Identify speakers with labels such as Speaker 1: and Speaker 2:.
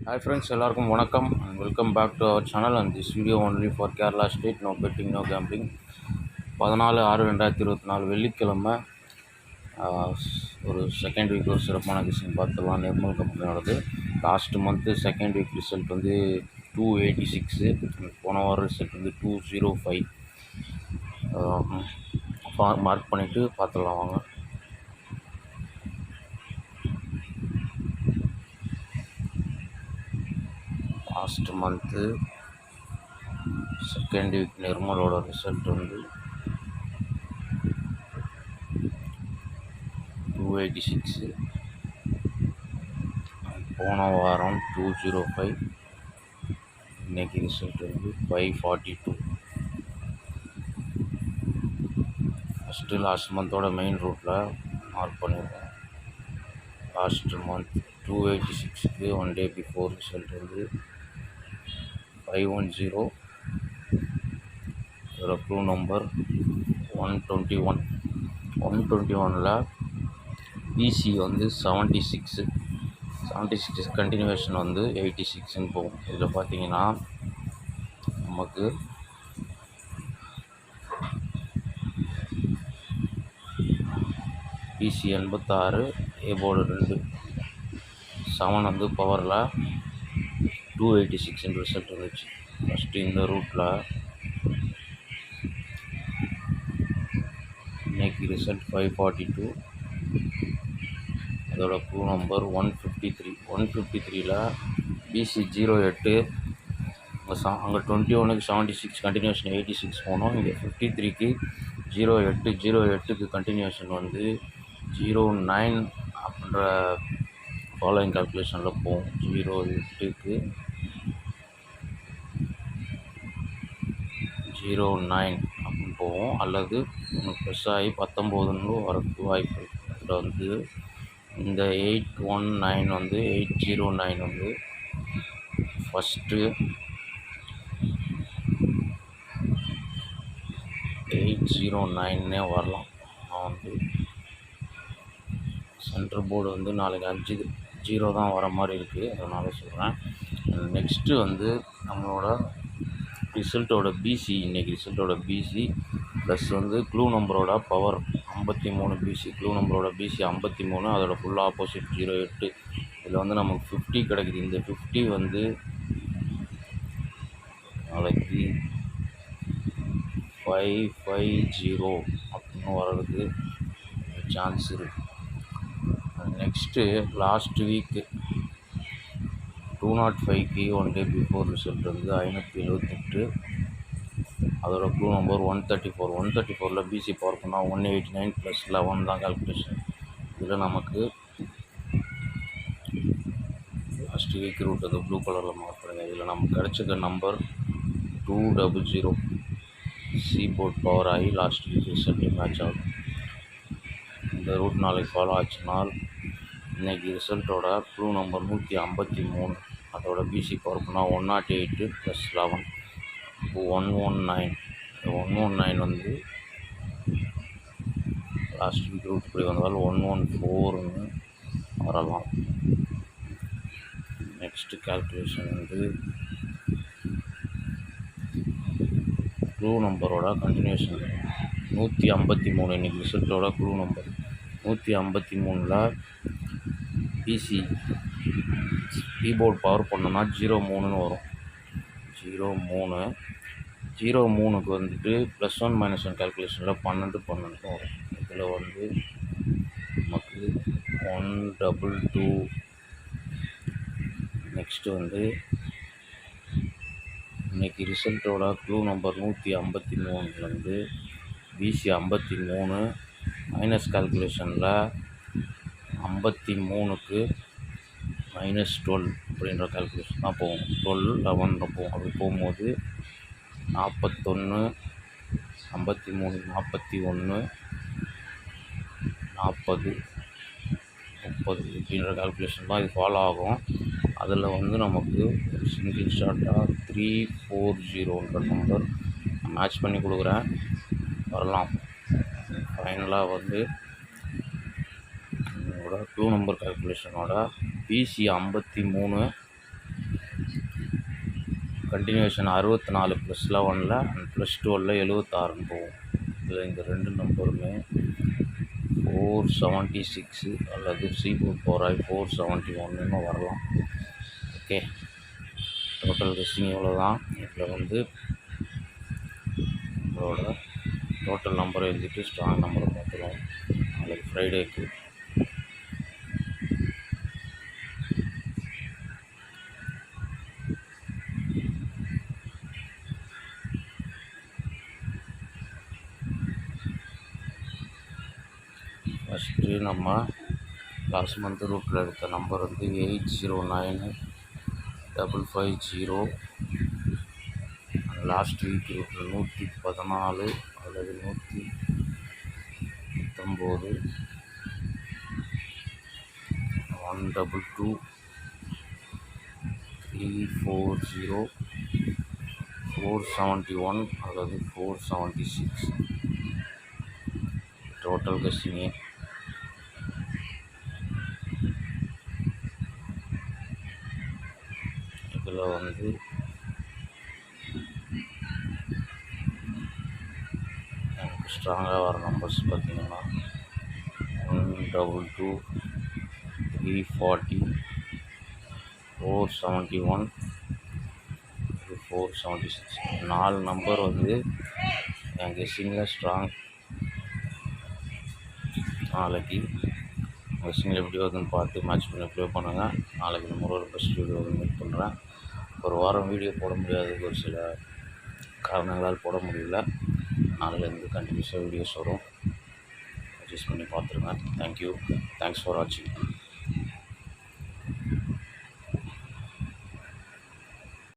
Speaker 1: Hi friends, எல்லாருக்கும் வணக்கம் and welcome back to our channel and this video only for Kerala state, no betting, no gambling. 14/6/2024 வெள்ளிக்கிழமை ஒரு second week ஒரு சிறப்பான விஷயம் பார்த்துலாம். நிர்மல் கம்பெனியோடது last month second week result வந்து 286, போன வாரம் ரிசல்ட் வந்து 205. மார்க் பண்ணிவிட்டு பார்த்துடலாம் வாங்க. லாஸ்ட் மந்த்து செகண்ட் வீக் நிர்மலோட ரிசல்ட் வந்து 286, போன வாரம் 205, இன்றைக்கி ரிசல்ட் வந்து 542. ஃபஸ்ட்டு லாஸ்ட் மந்தோட மெயின் ரூட்டில் மார்க் பண்ணியிருக்கேன். லாஸ்ட் மந்த் 286க்கு 1 day பிஃபோர் ரிசல்ட் வந்து 510. இதோட க்ளூ நம்பர் 121. 121ல் பிசி வந்து 76 கண்டினியூவேஷன் வந்து 86ன்னு போகும். இதில் பார்த்தீங்கன்னா நமக்கு பிசி 86, ஏபோர்டு 2, 7 வந்து பவரில் 286 ரிசல்ட் வந்துச்சு. ஃபஸ்ட்டு இந்த ரூட்டில் இன்னைக்கு ரிசல்ட் 542. அதோட க்ளூ நம்பர் 153. 153ல் பிசி 08, அங்கே 21க்கு 76 கண்டினியூஷன் 86 போனோம். இங்கே 53க்கு 08க்கு கண்டினியூஷன் வந்து 09 அப்படின்ற ஃபாலோயிங் கால்குலேஷனில் போகும். 08க்கு 09 அப்படின்னு போவோம், அல்லது ஒன்று ப்ளஸ் ஆகி 19ன்னு வரதுக்கு வாய்ப்பு இருக்குது. அதில் வந்து இந்த 819 வந்து 809 வந்து ஃபஸ்ட்டு 809 வரலாம். நான் வந்து சென்ட்ரல் போர்டு வந்து நாளைக்கு 5-0 தான் வர மாதிரி இருக்குது, அதனால் சொல்கிறேன். நெக்ஸ்ட்டு வந்து நம்மளோட ரிசல்ட்டோட பிசி, இன்றைக்கி ரிசல்ட்டோட பிசி ப்ளஸ் வந்து க்ளூ நம்பரோட பவர் 53. பிசி க்ளூ நம்பரோட பிசி 53, அதோட ஃபுல் ஆப்போசிட் 08. இதில் வந்து நமக்கு 50 கிடைக்குது. இந்த 50 வந்து நாளைக்கு 550 அப்படின்னு வர்றதுக்கு சான்ஸ் இருக்குது. நெக்ஸ்ட்டு லாஸ்ட் வீக்கு 205க்கு 1 day பிஃபோர் ரிசல்ட் வந்து 578. அதோட க்ளூ நம்பர் 134. 134ல் பிசி பவர் பண்ணால் 189 + 11 தான் கால்குலேஷன். இதில் நமக்கு லாஸ்ட் வீக் ரூட் அது ப்ளூ கலரில் மார்க் பண்ணுங்கள். இதில் நமக்கு கிடச்சிருக்க நம்பர் 200. சி போர்ட் பவர் ஆகி லாஸ்ட் வீக் ரிசல்ட் மேட்ச் ஆகும். இந்த ரூட் நாளைக்கு ஃபாலோ ஆச்சுனால் இன்றைக்கி ரிசல்ட்டோட க்ளூ நம்பர் 153, அதோட பிசி பவர் பண்ணால் 108 + 11, 119. 119 வந்து லாஸ்ட் வீக் ரூட் இப்படி வந்தாலும் 114ன்னு வரலாம். நெக்ஸ்ட்டு கால்குலேஷன் வந்து க்ளூ நம்பரோட கண்டினியூஷன் 153. இன்றைக்கி ரிசல்ட்டோட க்ளூ நம்பர் 153ல் பிசி கீபோர்ட் பவர் பண்ணோன்னா 03ன்னு வரும். 03க்கு வந்துட்டு +1 - 1 கால்குலேஷனில் 12 வரும். இதில் வந்து நமக்கு 122. நெக்ஸ்ட்டு வந்து இன்றைக்கி ரிசல்ட்டோட க்ளூ நம்பர் 153லேருந்து பிசி 53 மைனஸ் கால்குலேஷனில் 53க்கு -12 அப்படின்ற கால்குலேஷன் தான் போகும். 12, 11 போகும். அப்படி போகும்போது 41, 53, 41, 40, 30 இப்படின்ற கால்குலேஷன் தான் இது ஃபாலோ ஆகும். அதில் வந்து நமக்கு சிங்கிள் ஷாட்டாக 340ன்ற நம்பர் மேட்ச் பண்ணி கொடுக்குறேன், வரலாம். ஃபைனலாக வந்து என்னோட க்ளூ நம்பர் கால்குலேஷனோட பிசி 53 கண்டினியூஷன் 64 +11 அண்ட் +12 76 போகும். இதில் இந்த 2 நம்பருமே 476 அல்லது சீபோர்ட் பவர் 471 வரலாம். ஓகே, டோட்டல் கெஸ்ஸிங் இவ்வளோ தான். இதில் வந்து உங்களோட டோட்டல் நம்பரை எழுதிட்டு ஸ்ட்ராங் நம்பரை பார்த்துருவோம் நாளைக்கு ஃப்ரைடேக்கு. ஃபஸ்ட்டு நம்ம லாஸ்ட் மந்த் ரூட்டில் எடுத்த நம்பர் வந்து 809550. லாஸ்ட் வீக் ரூட்டில் 114 அல்லது 119, 122, 340, 471 அல்லது 476 டோட்டல் கெஸ்ஸிங்கு. இதில் வந்து எனக்கு ஸ்ட்ராங்காக வர நம்பர்ஸ் பார்த்திங்கன்னா 122, 340, 471, 476 4 நம்பர் வந்து என் கெஸ்ஸிங்கில் ஸ்ட்ராங். நாளைக்கு கெஸ்ஸிங்கில் எப்படி வருதுன்னு பார்த்து மேட்ச் பண்ணி ப்ளே பண்ணுங்கள். நாளைக்கு நம்ம ஒரு பெஸ்ட் வீடியோ மீட் பண்ணுறேன். ஒரு வாரம் வீடியோ போட முடியாது, ஒரு சில காரணங்களால் போட முடியல. நாளையிலேருந்து கண்டினியூஸாக வீடியோஸ் வரும், அட்ஜஸ்ட் பண்ணி பார்த்துருங்க. தேங்க்யூ, தேங்க்ஸ் ஃபார் வாட்சிங்.